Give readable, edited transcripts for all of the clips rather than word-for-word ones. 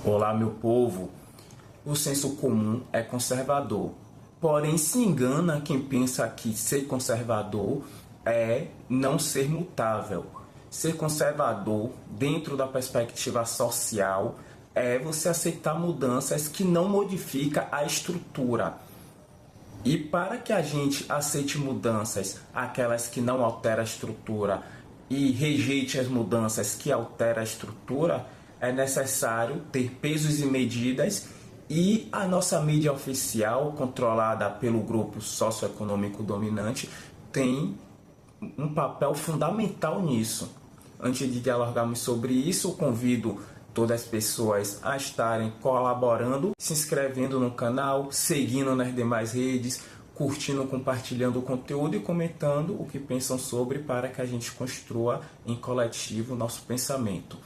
Olá, meu povo. O senso comum é conservador. Porém, se engana quem pensa que ser conservador é não ser mutável. Ser conservador, dentro da perspectiva social, é você aceitar mudanças que não modificam a estrutura. E para que a gente aceite mudanças, aquelas que não alteram a estrutura, e rejeite as mudanças que alteram a estrutura, é necessário ter pesos e medidas, e a nossa mídia oficial, controlada pelo grupo socioeconômico dominante, tem um papel fundamental nisso. Antes de dialogarmos sobre isso, eu convido todas as pessoas a estarem colaborando, se inscrevendo no canal, seguindo nas demais redes, curtindo, compartilhando o conteúdo e comentando o que pensam sobre, para que a gente construa em coletivo o nosso pensamento.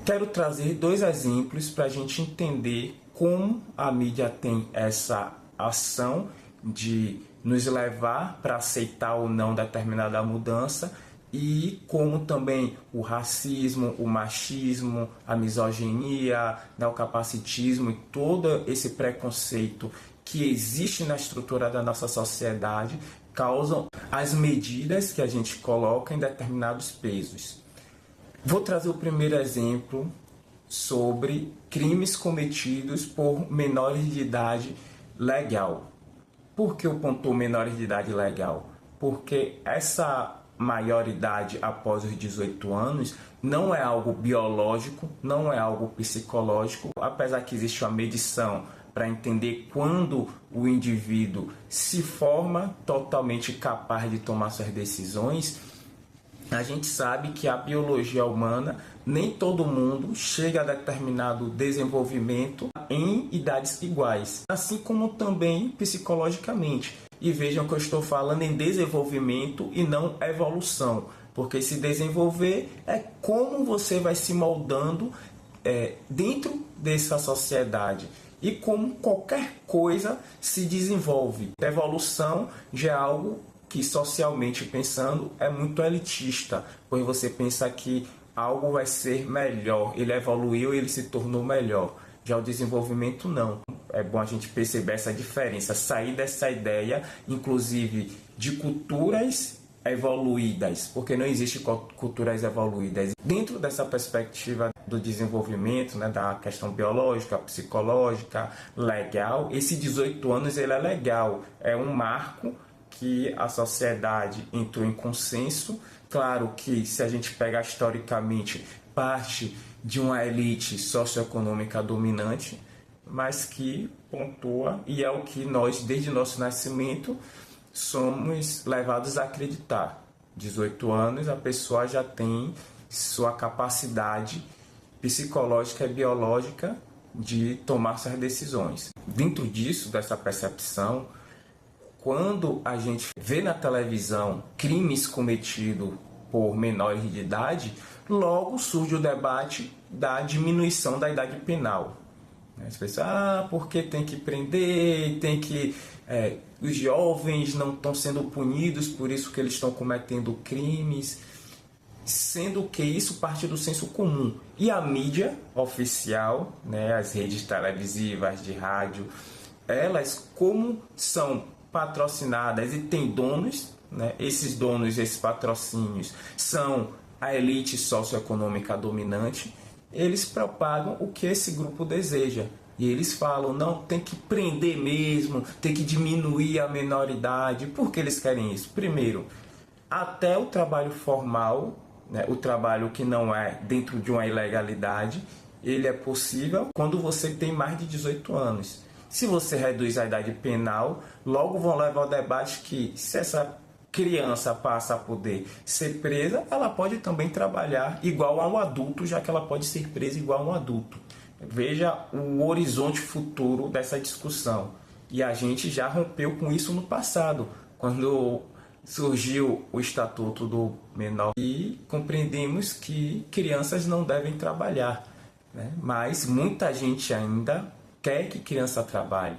Quero trazer dois exemplos para a gente entender como a mídia tem essa ação de nos levar para aceitar ou não determinada mudança, e como também o racismo, o machismo, a misoginia, o capacitismo e todo esse preconceito que existe na estrutura da nossa sociedade causam as medidas que a gente coloca em determinados pesos. Vou trazer o primeiro exemplo sobre crimes cometidos por menores de idade legal. Por que eu pontuo menores de idade legal? Porque essa maioridade após os 18 anos não é algo biológico, não é algo psicológico, apesar que existe uma medição para entender quando o indivíduo se forma totalmente capaz de tomar suas decisões. A gente sabe que a biologia humana, nem todo mundo chega a determinado desenvolvimento em idades iguais, assim como também psicologicamente. E vejam que eu estou falando em desenvolvimento e não evolução, porque se desenvolver é como você vai se moldando dentro dessa sociedade. E como qualquer coisa se desenvolve. A evolução já é algo que, socialmente pensando, é muito elitista, pois você pensa que algo vai ser melhor, ele evoluiu e ele se tornou melhor. Já o desenvolvimento não. É bom a gente perceber essa diferença, sair dessa ideia, inclusive, de culturas evoluídas, porque não existe culturas evoluídas. Dentro dessa perspectiva do desenvolvimento, da questão biológica, psicológica, legal, esse 18 anos ele é legal, é um marco que a sociedade entrou em consenso. Claro que, se a gente pegar historicamente, parte de uma elite socioeconômica dominante, mas que pontua, e é o que nós, desde nosso nascimento, somos levados a acreditar. 18 anos, a pessoa já tem sua capacidade psicológica e biológica de tomar suas decisões. Dentro disso, dessa percepção, quando a gente vê na televisão crimes cometidos por menores de idade, logo surge o debate da diminuição da idade penal. As pessoas, porque tem que prender, os jovens não estão sendo punidos, por isso que eles estão cometendo crimes, sendo que isso parte do senso comum. E a mídia oficial, as redes televisivas, de rádio, elas, como são patrocinadas e têm donos, esses donos, esses patrocínios, são a elite socioeconômica dominante, eles propagam o que esse grupo deseja. E eles falam, não, tem que prender mesmo, tem que diminuir a menoridade. Por que eles querem isso? Primeiro, até o trabalho formal, o trabalho que não é dentro de uma ilegalidade, ele é possível quando você tem mais de 18 anos. Se você reduz a idade penal, logo vão levar ao debate que, se essa criança passa a poder ser presa, ela pode também trabalhar igual a um adulto, já que ela pode ser presa igual a um adulto. Veja o horizonte futuro dessa discussão. E a gente já rompeu com isso no passado, quando surgiu o Estatuto do Menor e compreendemos que crianças não devem trabalhar. Mas muita gente ainda quer que criança trabalhe.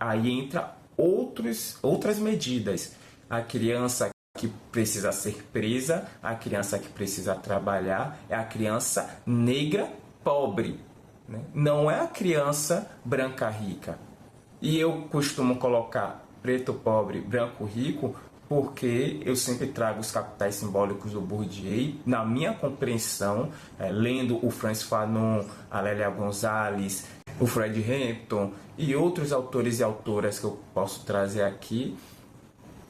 Aí entra outras medidas. A criança que precisa ser presa, a criança que precisa trabalhar, é a criança negra pobre, né? Não é a criança branca rica. E eu costumo colocar preto pobre, branco rico, porque eu sempre trago os capitais simbólicos do Bourdieu, na minha compreensão, lendo o Francis Fanon, a Lélia Gonzalez, o Fred Hampton e outros autores e autoras que eu posso trazer aqui,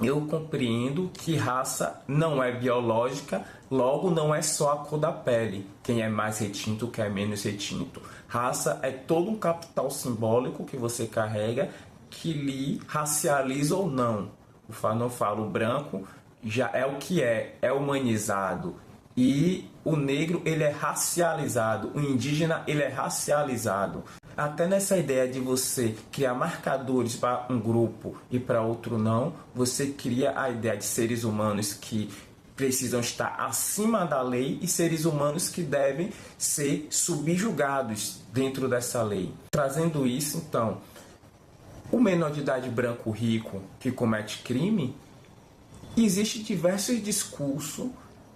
eu compreendo que raça não é biológica, logo não é só a cor da pele, quem é mais retinto, quem é menos retinto. Raça é todo um capital simbólico que você carrega que lhe racializa ou não. O Fanon fala, o branco já é o que é humanizado. E o negro ele é racializado, o indígena ele é racializado. Até nessa ideia de você criar marcadores para um grupo e para outro não, você cria a ideia de seres humanos que precisam estar acima da lei e seres humanos que devem ser subjugados dentro dessa lei. Trazendo isso, então, o menor de idade branco rico que comete crime, existe diversos discursos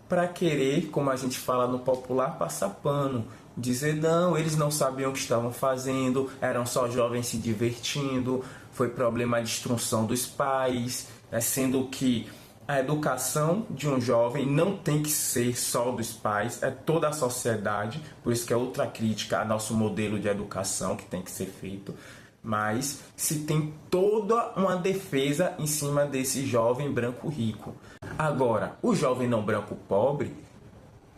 para querer, como a gente fala no popular, passar pano. Dizer, não, eles não sabiam o que estavam fazendo, eram só jovens se divertindo, foi problema de instrução dos pais, sendo que a educação de um jovem não tem que ser só dos pais, é toda a sociedade, por isso que é outra crítica ao nosso modelo de educação que tem que ser feito. Mas se tem toda uma defesa em cima desse jovem branco rico. Agora, o jovem não branco pobre,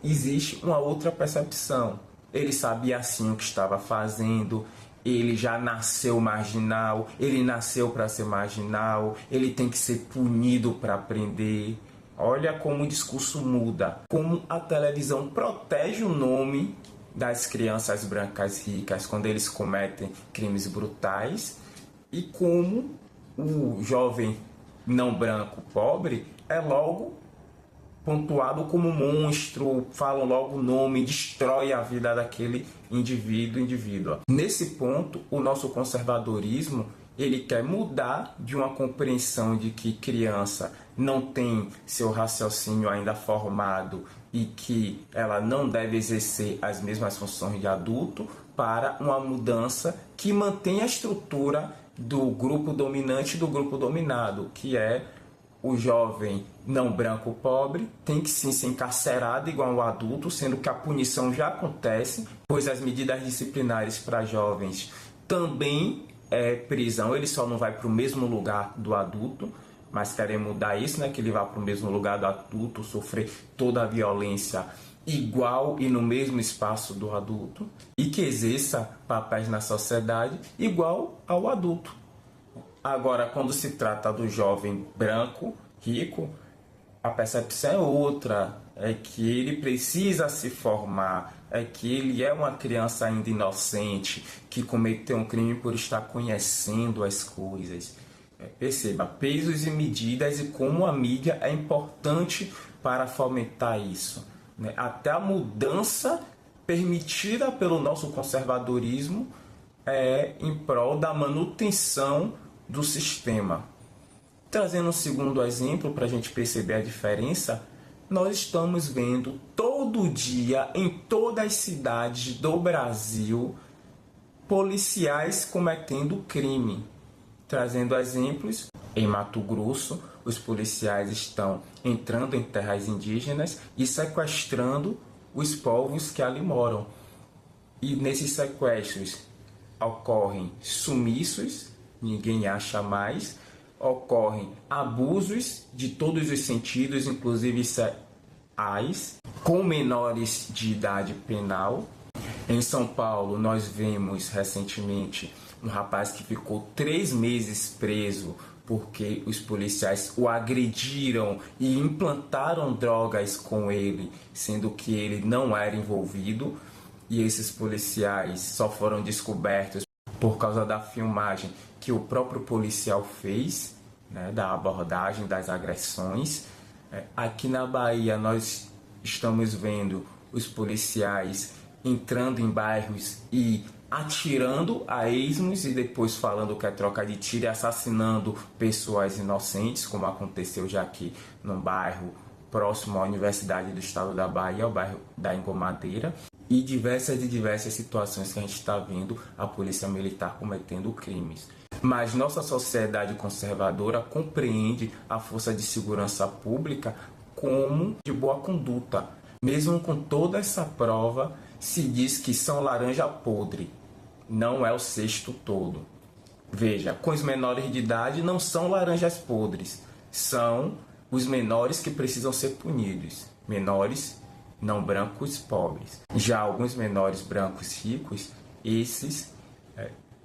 existe uma outra percepção. Ele sabia sim o que estava fazendo, ele já nasceu marginal, ele nasceu para ser marginal, ele tem que ser punido para aprender. Olha como o discurso muda, como a televisão protege o nome das crianças brancas ricas quando eles cometem crimes brutais e como o jovem não branco pobre é logo pontuado como monstro, falam logo o nome, destrói a vida daquele indivíduo. Nesse ponto, o nosso conservadorismo ele quer mudar de uma compreensão de que criança não tem seu raciocínio ainda formado e que ela não deve exercer as mesmas funções de adulto, para uma mudança que mantém a estrutura do grupo dominante e do grupo dominado, que é o jovem não branco pobre tem que sim ser encarcerado igual ao adulto, sendo que a punição já acontece, pois as medidas disciplinares para jovens também é prisão, ele só não vai para o mesmo lugar do adulto, mas querem mudar isso, né? Que ele vá para o mesmo lugar do adulto, sofrer toda a violência igual e no mesmo espaço do adulto, e que exerça papéis na sociedade igual ao adulto. Agora, quando se trata do jovem branco, rico, a percepção é outra, é que ele precisa se formar, é que ele é uma criança ainda inocente, que cometeu um crime por estar conhecendo as coisas. Perceba, pesos e medidas e como a mídia é importante para fomentar isso. Até a mudança permitida pelo nosso conservadorismo é em prol da manutenção do sistema. Trazendo um segundo exemplo para a gente perceber a diferença, nós estamos vendo todo dia em todas as cidades do Brasil policiais cometendo crime. Trazendo exemplos, em Mato Grosso, os policiais estão entrando em terras indígenas e sequestrando os povos que ali moram. E nesses sequestros ocorrem sumiços, ninguém acha mais, ocorrem abusos de todos os sentidos, inclusive sexuais, com menores de idade penal. Em São Paulo, nós vimos recentemente um rapaz que ficou 3 meses preso porque os policiais o agrediram e implantaram drogas com ele, sendo que ele não era envolvido. E esses policiais só foram descobertos por causa da filmagem que o próprio policial fez, da abordagem, das agressões. Aqui na Bahia, nós estamos vendo os policiais entrando em bairros e atirando a esmos e depois falando que é troca de tiro e assassinando pessoas inocentes, como aconteceu já aqui num bairro próximo à Universidade do Estado da Bahia, o bairro da Engomadeira. e diversas situações que a gente está vendo a polícia militar cometendo crimes. Mas nossa sociedade conservadora compreende a força de segurança pública como de boa conduta. Mesmo com toda essa prova, se diz que são laranja podre. Não é o cesto todo. Veja, com os menores de idade não são laranjas podres. São os menores que precisam ser punidos. Menores não brancos pobres. Já alguns menores brancos ricos, esses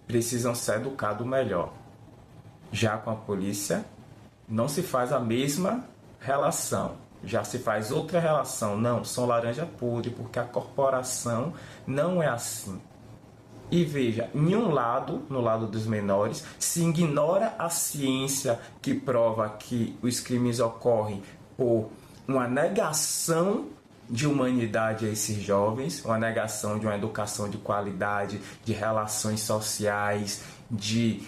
precisam ser educados melhor. Já com a polícia não se faz a mesma relação. Já se faz outra relação. Não, são laranja podre, porque a corporação não é assim. E veja, em um lado, no lado dos menores, se ignora a ciência que prova que os crimes ocorrem por uma negação de humanidade a esses jovens, uma negação de uma educação de qualidade, de relações sociais, de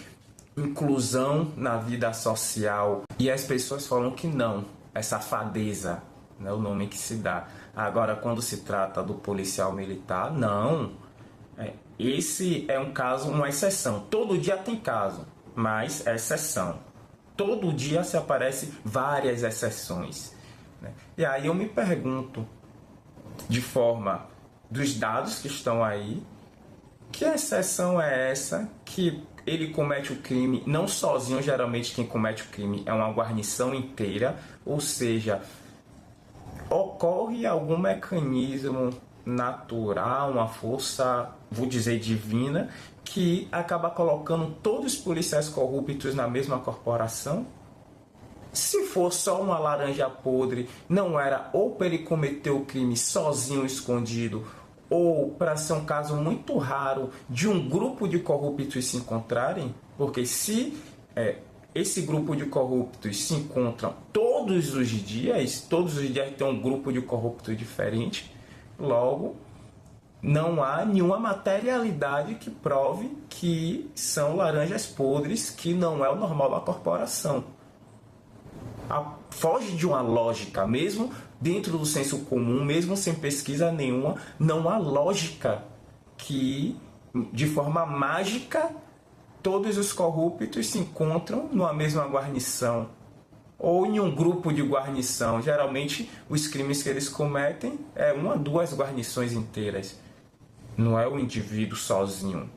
inclusão na vida social. E as pessoas falam que não, é safadeza, é o nome que se dá. Agora, quando se trata do policial militar, não. Esse é um caso, uma exceção. Todo dia tem caso, mas é exceção. Todo dia se aparecem várias exceções. E aí eu me pergunto, de forma dos dados que estão aí, que exceção é essa que ele comete o crime, não sozinho, geralmente quem comete o crime é uma guarnição inteira, ou seja, ocorre algum mecanismo natural, uma força, vou dizer, divina, que acaba colocando todos os policiais corruptos na mesma corporação? Se for só uma laranja podre, não era ou para ele cometer o crime sozinho, escondido, ou para ser um caso muito raro de um grupo de corruptos se encontrarem? Porque se esse grupo de corruptos se encontram todos os dias tem um grupo de corruptos diferente, logo não há nenhuma materialidade que prove que são laranjas podres, que não é o normal da corporação. Foge de uma lógica, mesmo dentro do senso comum, mesmo sem pesquisa nenhuma, não há lógica que, de forma mágica, todos os corruptos se encontram numa mesma guarnição ou em um grupo de guarnição. Geralmente, os crimes que eles cometem é uma, duas guarnições inteiras. Não é o indivíduo sozinho.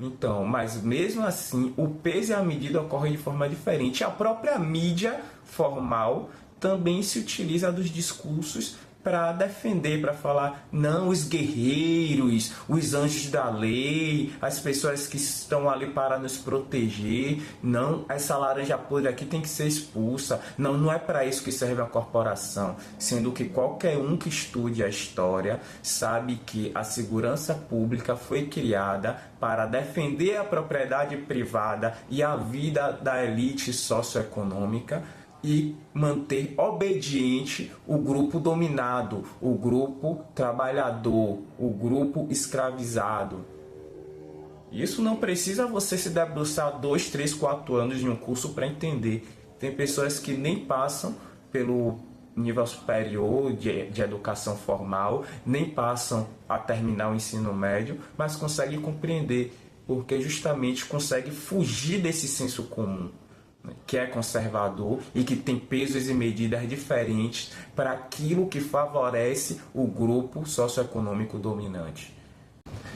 Então, mas mesmo assim, o peso e a medida ocorrem de forma diferente. A própria mídia formal também se utiliza dos discursos para defender, para falar, não, os guerreiros, os anjos da lei, as pessoas que estão ali para nos proteger, não, essa laranja podre aqui tem que ser expulsa, não, não é para isso que serve a corporação, sendo que qualquer um que estude a história sabe que a segurança pública foi criada para defender a propriedade privada e a vida da elite socioeconômica, e manter obediente o grupo dominado, o grupo trabalhador, o grupo escravizado. Isso não precisa você se debruçar 2, 3, 4 anos em um curso para entender. Tem pessoas que nem passam pelo nível superior de educação formal, nem passam a terminar o ensino médio, mas conseguem compreender, porque justamente conseguem fugir desse senso comum, que é conservador e que tem pesos e medidas diferentes para aquilo que favorece o grupo socioeconômico dominante.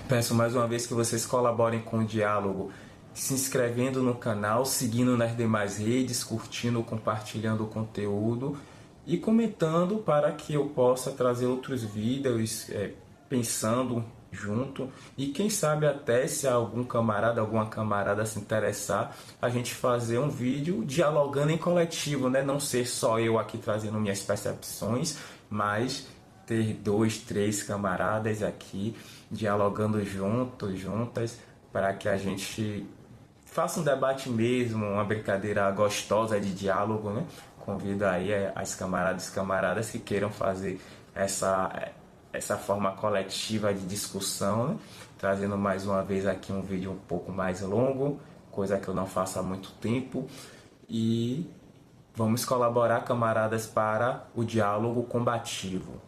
Peço mais uma vez que vocês colaborem com o diálogo, se inscrevendo no canal, seguindo nas demais redes, curtindo, compartilhando o conteúdo e comentando para que eu possa trazer outros vídeos pensando junto, e quem sabe até se algum camarada, alguma camarada se interessar, a gente fazer um vídeo dialogando em coletivo, né? Não ser só eu aqui trazendo minhas percepções, mas ter 2, 3 camaradas aqui dialogando juntos, juntas, para que a gente faça um debate mesmo, uma brincadeira gostosa de diálogo, né? Convido aí as camaradas e camaradas que queiram fazer essa forma coletiva de discussão, né? Trazendo mais uma vez aqui um vídeo um pouco mais longo, coisa que eu não faço há muito tempo, e vamos colaborar, camaradas, para o diálogo combativo.